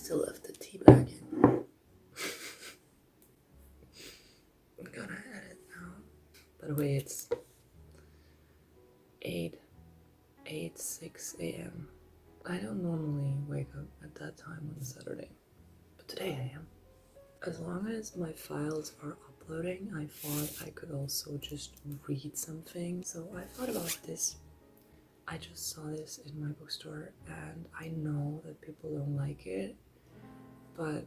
still left the tea bag in. I'm gonna edit now. By the way, it's 6 a.m. I don't normally wake up at that time on a Saturday, but today I am. As long as my files are uploading, I thought I could also just read something. So I thought about this. I just saw this in my bookstore and I know that people don't like it, but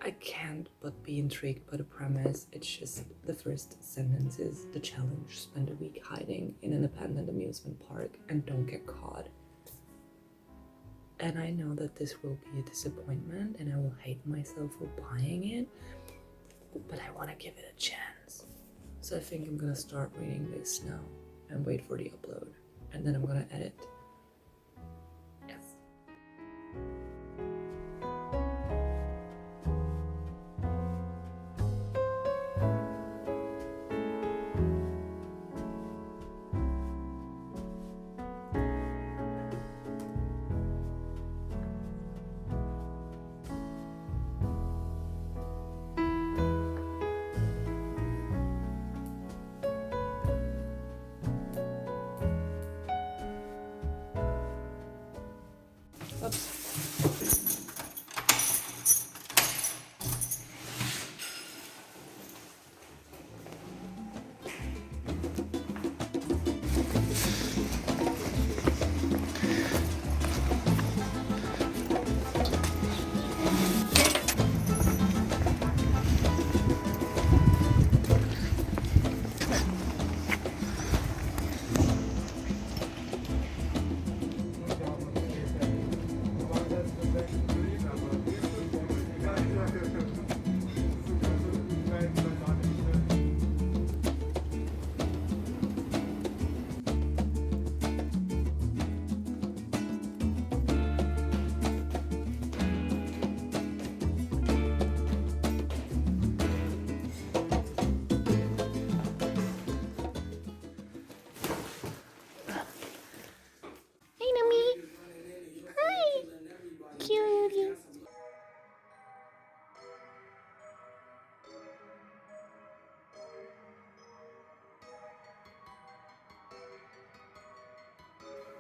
I can't but be intrigued by the premise. It's just the first sentence is the challenge: spend a week hiding in an abandoned amusement park and don't get caught. And I know that this will be a disappointment and I will hate myself for buying it, but I want to give it a chance. So I think I'm gonna start reading this now and wait for the upload, and then I'm gonna edit. Yes.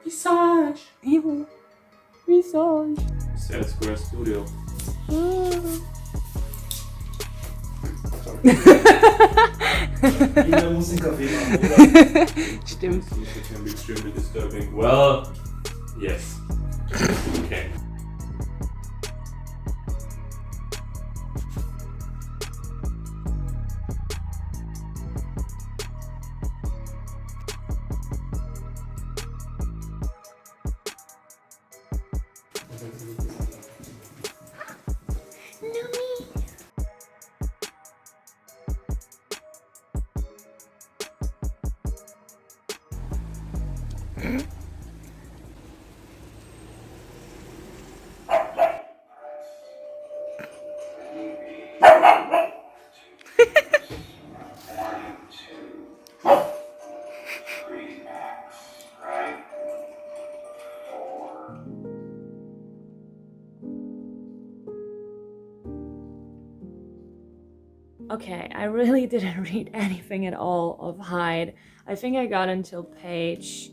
Visage! Ew. Visage! Sad Square Studio. Jeder muss einen Kaffee machen, oder? Stimmt. It can be extremely disturbing. Well, yes. Okay. Okay, I really didn't read anything at all of Hyde. I think I got until page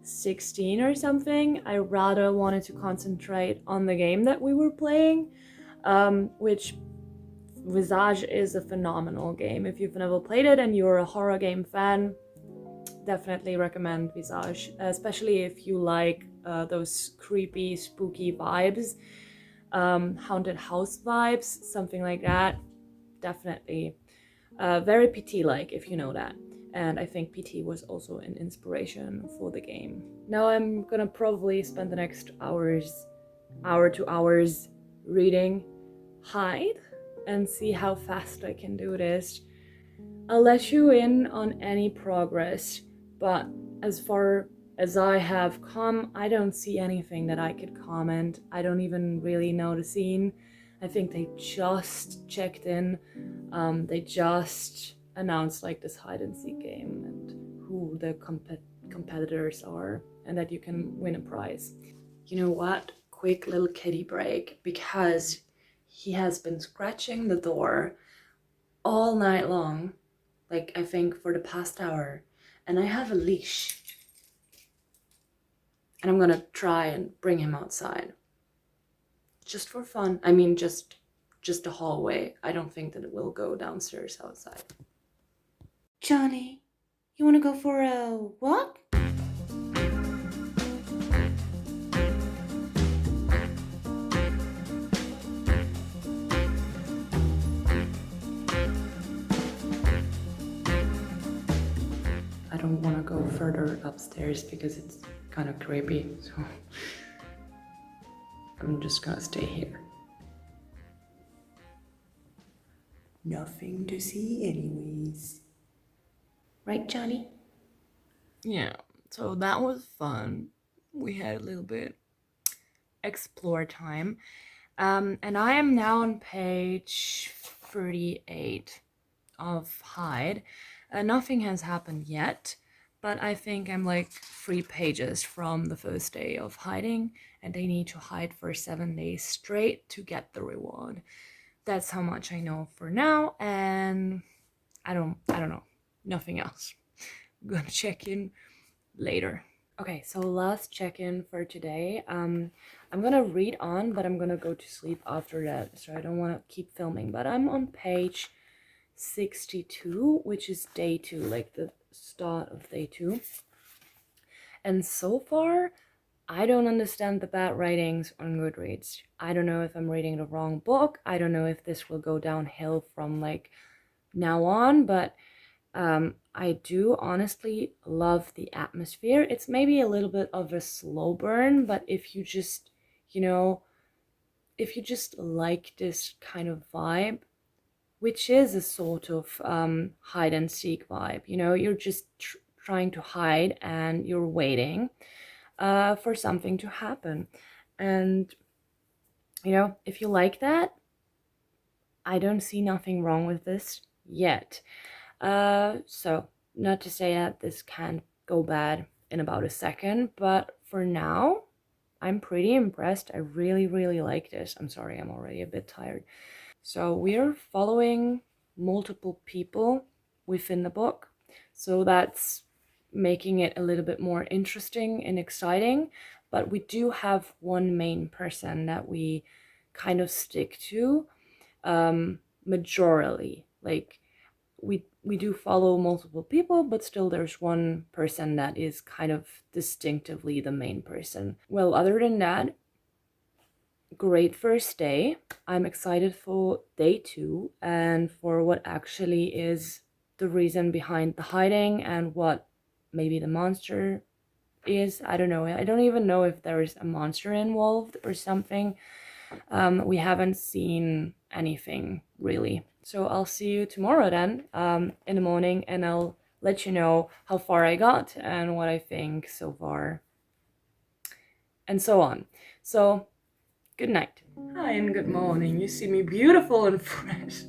16 or something. I rather wanted to concentrate on the game that we were playing, which Visage is a phenomenal game. If you've never played it and you're a horror game fan, definitely recommend Visage, especially if you like those creepy, spooky vibes, haunted house vibes, something like that. Definitely very PT-like, if you know that. And I think PT was also an inspiration for the game. Now I'm gonna probably spend the next hour to hours reading Hyde and see how fast I can do this. I'll let you in on any progress, but as far as I have come, I don't see anything that I could comment. I don't even really know the scene. I think they just checked in. They just announced like this hide and seek game and who the competitors are and that you can win a prize. You know what? quick little kitty break because he has been scratching the door all night long, like I think for the past hour, and I have a leash. And I'm gonna try and bring him outside. Just for fun. I mean, just a hallway. I don't think that it will go downstairs outside. Johnny, you wanna go for a walk? I don't want to go further upstairs because it's kind of creepy, so I'm just gonna stay here. Nothing to see anyways. Right, Johnny? Yeah, so that was fun. We had a little bit explore time. And I am now on page 38 of Hyde. Nothing has happened yet, but I think I'm like 3 pages from the first day of hiding, and they need to hide for 7 days straight to get the reward. That's how much I know for now, and I don't know. Nothing else. I'm gonna check in later. Okay, so last check-in for today. I'm gonna read on, but I'm gonna go to sleep after that, so I don't want to keep filming. But I'm on page 62, which is day 2, like the start of day 2. And so far, I don't understand the bad ratings on Goodreads. I don't know if I'm reading the wrong book. I don't know if this will go downhill from like now on, but I do honestly love the atmosphere. It's maybe a little bit of a slow burn, but if you just, if you just like this kind of vibe, which is a sort of hide and seek vibe, you're just trying to hide and you're waiting for something to happen. And, if you like that, I don't see nothing wrong with this yet. So not to say that this can't go bad in about a second, but for now, I'm pretty impressed. I really, really like this. I'm sorry, I'm already a bit tired. So we're following multiple people within the book. So that's making it a little bit more interesting and exciting. But we do have one main person that we kind of stick to majorly. Like we do follow multiple people, but still there's one person that is kind of distinctively the main person. Well, other than that, great first day. I'm excited for day 2 and for what actually is the reason behind the hiding and what maybe the monster is. I don't know. I don't even know if there is a monster involved or something. We haven't seen anything really. So I'll see you tomorrow then in the morning, and I'll let you know how far I got and what I think so far and so on. So good night. Hi and good morning. You see me beautiful and fresh.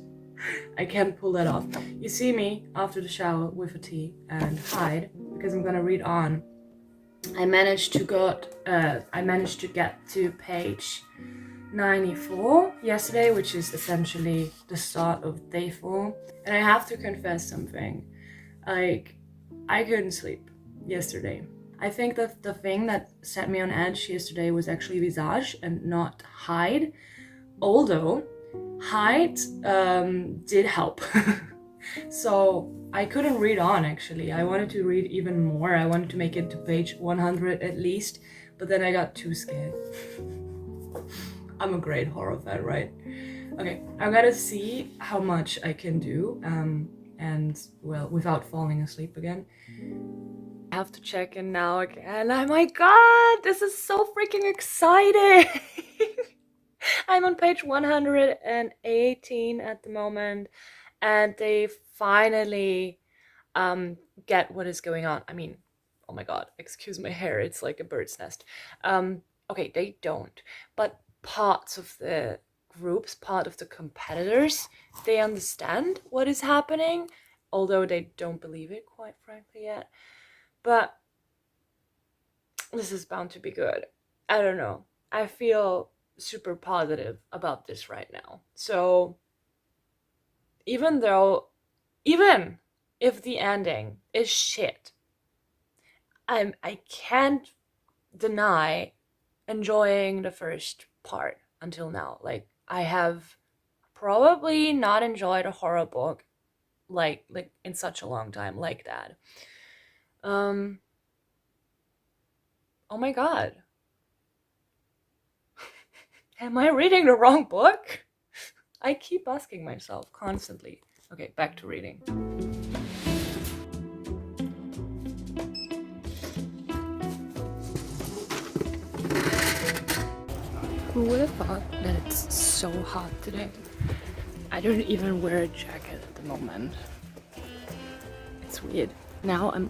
I can't pull that off. You see me after the shower with a tea and hide because I'm gonna read on. I managed to get to page 94 yesterday, which is essentially the start of day 4. And I have to confess something. Like, I couldn't sleep yesterday. I think that the thing that set me on edge yesterday was actually Visage and not Hide. Although Hide did help. So I couldn't read on actually. I wanted to read even more. I wanted to make it to page 100 at least, but then I got too scared. I'm a great horror fan, right? Okay, I gotta see how much I can do, and well, without falling asleep again. I have to check in now again. Oh my god, this is so freaking exciting! I'm on page 118 at the moment, and they finally get what is going on. I mean, oh my god, excuse my hair, it's like a bird's nest. Okay, they don't, but parts of the groups, part of the competitors, they understand what is happening, although they don't believe it, quite frankly, yet. But this is bound to be good. I don't know. I feel super positive about this right now. So even if the ending is shit, I can't deny enjoying the first part until now. Like, I have probably not enjoyed a horror book like in such a long time like that. Um oh my god. Am I reading the wrong book? I keep asking myself constantly. Okay, back to reading. Who would have thought that it's so hot today? I don't even wear a jacket at the moment. It's weird. Now I'm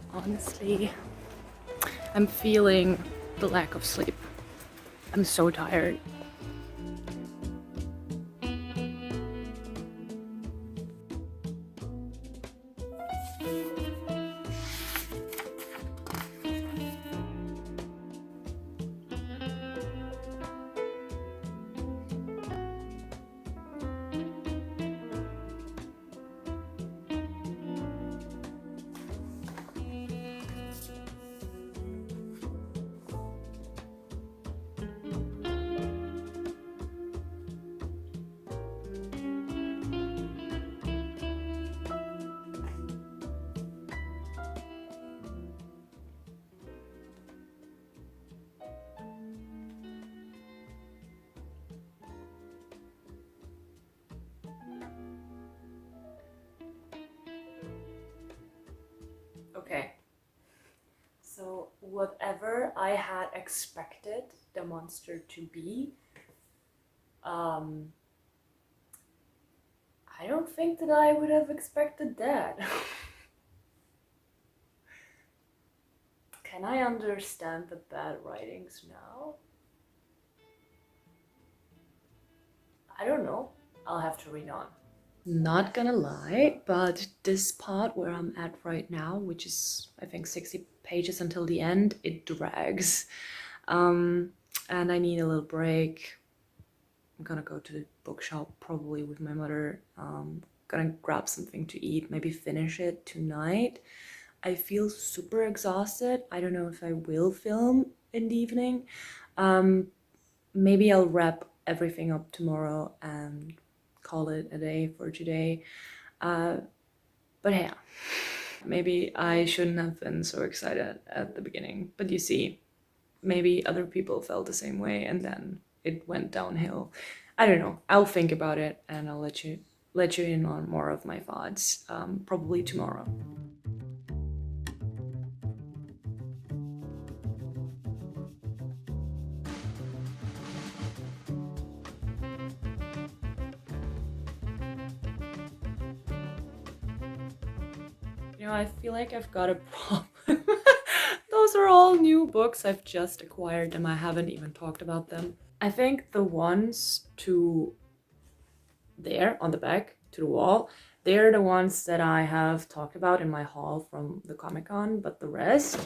feeling the lack of sleep. I'm so tired. Okay. So whatever I had expected the monster to be, I don't think that I would have expected that. Can I understand the bad writings now? I don't know. I'll have to read on. Not gonna lie, but this part where I'm at right now, which is I think 60 pages until the end, it drags. And I need a little break. I'm gonna go to the bookshop probably with my mother. Gonna grab something to eat, maybe finish it tonight. I feel super exhausted. I don't know if I will film in the evening. Maybe I'll wrap everything up tomorrow and call it a day for today. But yeah, maybe I shouldn't have been so excited at the beginning. But you see, maybe other people felt the same way and then it went downhill. I don't know. I'll think about it and I'll let you in on more of my thoughts probably tomorrow. You know, I feel like I've got a problem. Those are all new books. I've just acquired them. I haven't even talked about them. I think the ones to there on the back to the wall, they're the ones that I have talked about in my haul from the Comic-Con, but the rest,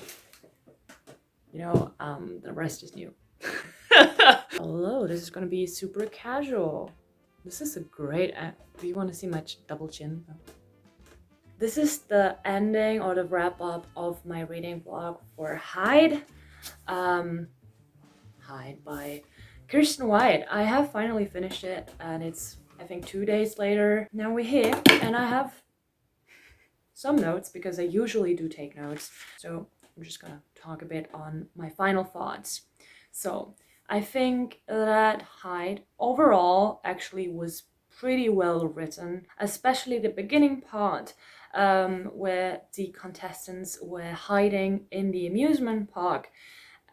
the rest is new. Hello, this is gonna be super casual. This is a great. Do you want to see my double chin? This is the ending or the wrap up of my reading vlog for Hide. Hide by Kiersten White. I have finally finished it and it's, I think, 2 days later. Now we're here and I have some notes because I usually do take notes. So I'm just gonna talk a bit on my final thoughts. So I think that Hide overall actually was pretty well written, especially the beginning part where the contestants were hiding in the amusement park.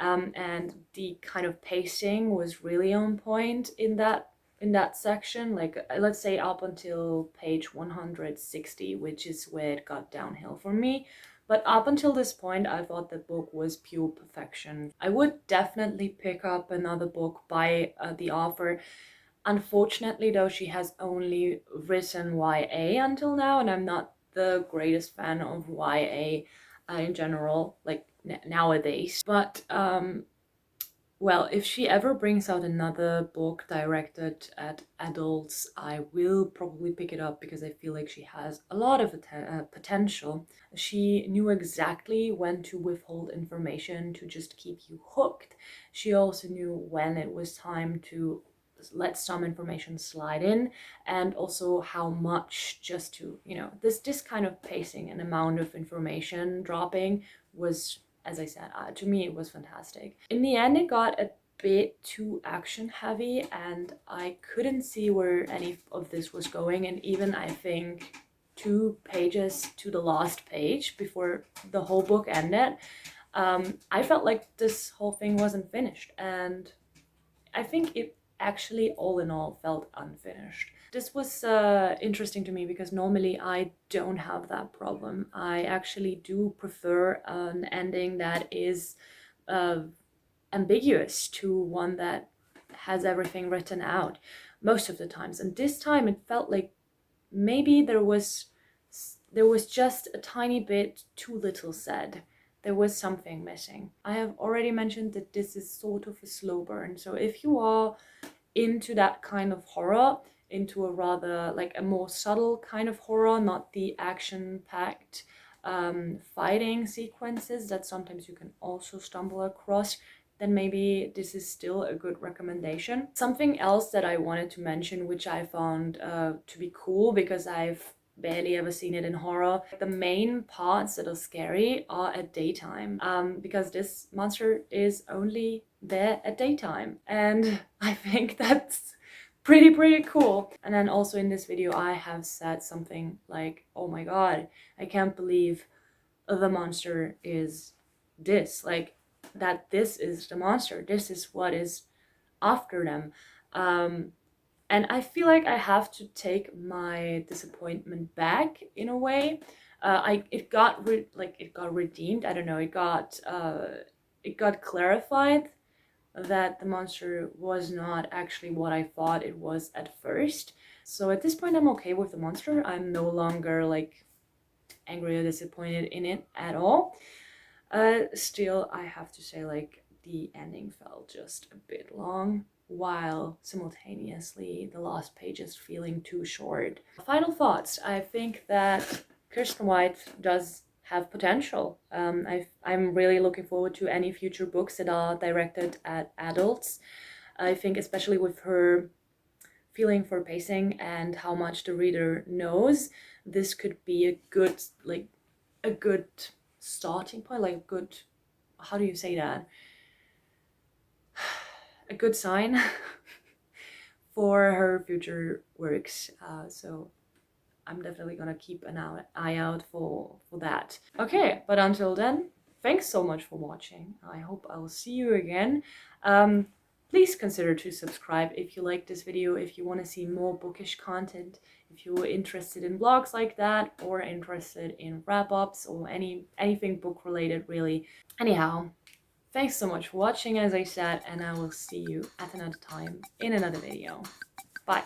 And the kind of pacing was really on point in that section, like let's say up until page 160, which is where it got downhill for me. But up until this point, I thought the book was pure perfection. I would definitely pick up another book by the author. Unfortunately, though, she has only written YA until now, and I'm not the greatest fan of YA in general, like nowadays. But Well, if she ever brings out another book directed at adults, I will probably pick it up because I feel like she has a lot of potential. She knew exactly when to withhold information to just keep you hooked. She also knew when it was time to let some information slide in, and also how much, just to, this kind of pacing and amount of information dropping was, as I said, to me it was fantastic. In the end, it got a bit too action heavy, and I couldn't see where any of this was going. And even I think 2 pages to the last page before the whole book ended, I felt like this whole thing wasn't finished, and I think it actually all in all felt unfinished. This was interesting to me because normally I don't have that problem. I actually do prefer an ending that is ambiguous to one that has everything written out most of the times. And this time it felt like maybe there was just a tiny bit too little said. There was something missing. I have already mentioned that this is sort of a slow burn. So if you are into that kind of horror, into a rather like a more subtle kind of horror, not the action-packed fighting sequences that sometimes you can also stumble across, then maybe this is still a good recommendation. Something else that I wanted to mention, which I found to be cool because I've barely ever seen it in horror. The main parts that are scary are at daytime, because this monster is only there at daytime, and I think that's pretty cool. And then also in this video I have said something like, oh my god, I can't believe the monster is this, like that this is the monster, this is what is after them. And I feel like I have to take my disappointment back in a way. It got redeemed. I don't know. It got clarified that the monster was not actually what I thought it was at first. So at this point, I'm okay with the monster. I'm no longer like angry or disappointed in it at all. Still, I have to say, like, the ending felt just a bit long, while simultaneously the last page is feeling too short. Final thoughts. I think that Kiersten White does have potential. I'm really looking forward to any future books that are directed at adults. I think especially with her feeling for pacing and how much the reader knows, this could be a good starting point, like a good, how do you say that? A good sign for her future works. So I'm definitely gonna keep an eye out for that. Okay, but until then, thanks so much for watching. I hope I'll see you again. Please consider to subscribe if you like this video, if you want to see more bookish content, if you're interested in vlogs like that, or interested in wrap-ups or anything book related really. Anyhow, thanks so much for watching, as I said, and I will see you at another time in another video. Bye.